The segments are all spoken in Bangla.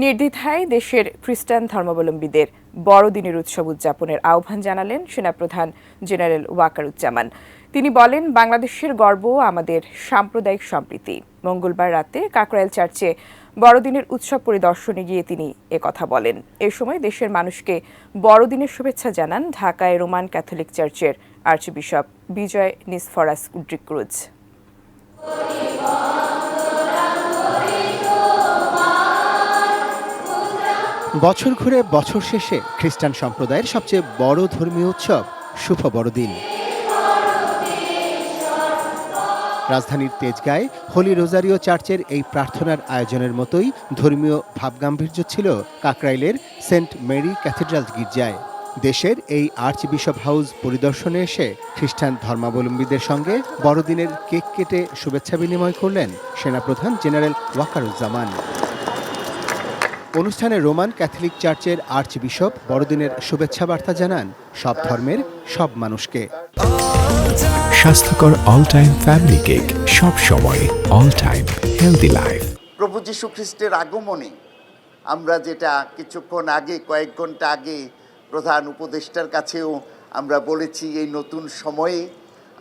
নির্দ্বিধায় দেশের খ্রিস্টান ধর্মাবলম্বীদের বড়দিনের উৎসব উদযাপনের আহ্বান জানালেন সেনাপ্রধান জেনারেল ওয়াকারুজ্জামান। তিনি বলেন, বাংলাদেশের গর্ব আমাদের সাম্প্রদায়িক সম্প্রীতি। মঙ্গলবার রাতে কাকরাইল চার্চে বড়দিনের উৎসব পরিদর্শনে গিয়ে তিনি একথা বলেন। এ সময় দেশের মানুষকে বড়দিনের শুভেচ্ছা জানান ঢাকায় রোমান ক্যাথলিক চার্চের আর্চবিশপ বিজয় নিসফরাস উড্রিক্রুজ। বছর ঘুরে বছর শেষে খ্রিস্টান সম্প্রদায়ের সবচেয়ে বড় ধর্মীয় উৎসব শুভ বড়দিন। রাজধানীর তেজগাঁয় হোলি রোজারিও চার্চের এই প্রার্থনার আয়োজনের মতোই ধর্মীয় ভাবগাম্ভীর্য ছিল কাকরাইলের সেন্ট মেরি ক্যাথেড্রাল গির্জায়। দেশের এই আর্চবিশপ হাউস পরিদর্শনে এসে খ্রিস্টান ধর্মাবলম্বীদের সঙ্গে বড়দিনের কেক কেটে শুভেচ্ছা বিনিময় করলেন সেনাপ্রধান জেনারেল ওয়াকারুজ্জামান। অনুষ্ঠানে রোমান ক্যাথলিক চার্চের আর্চবিশপ বড়দিনের শুভেচ্ছা বার্তা জানান সব ধর্মের সব মানুষকে। স্বাস্থ্যকর অল টাইম ফ্যামিলি কেক, সব সময় অল টাইম হেলদি লাইফ। প্রভু যীশু খ্রিস্টের আগমনে আমরা যেটা কিছুক্ষণ আগে, কয়েক ঘন্টা আগে প্রধান উপদেষ্টার কাছেও আমরা বলেছি, এই নতুন সময়ে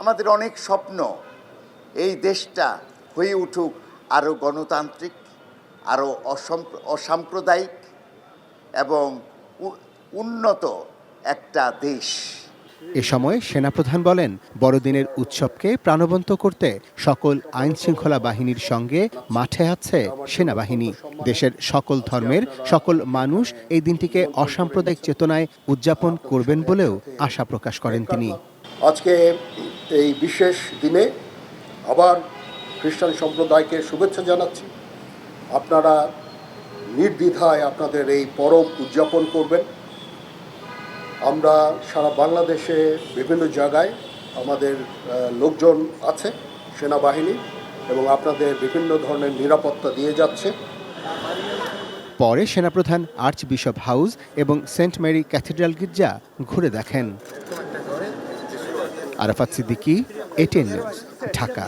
আমাদের অনেক স্বপ্ন, এই দেশটা হয়ে উঠুক আরও গণতান্ত্রিক, আরও অসাম্প্রদায়িক এবং উন্নত একটা দেশ। এ সময় সেনাপ্রধান বলেন, বড়দিনের উৎসবকে প্রাণবন্ত করতে সকল আইন শৃঙ্খলা বাহিনীর সঙ্গে মাঠে আছে সেনাবাহিনী। দেশের সকল ধর্মের সকল মানুষ এই দিনটিকে অসাম্প্রদায়িক চেতনায় উদযাপন করবেন বলেও আশা প্রকাশ করেন তিনি। আজকে এই বিশেষ দিনে আবার খ্রিস্টান সম্প্রদায়কে শুভেচ্ছা জানাচ্ছি। আপনারা নির্দ্বিধায় আপনাদের এই পরব উদযাপন করবেন। আমরা সারা বাংলাদেশে বিভিন্ন জায়গায় আমাদের লোকজন আছে, সেনাবাহিনী, এবং আপনাদের বিভিন্ন ধরনের নিরাপত্তা দিয়ে যাচ্ছে। পরে সেনাপ্রধান আর্চবিশপ হাউস এবং সেন্ট মেরি ক্যাথেড্রাল গির্জা ঘুরে দেখেন। Arafat Siddiqui, ATN news, Dhaka.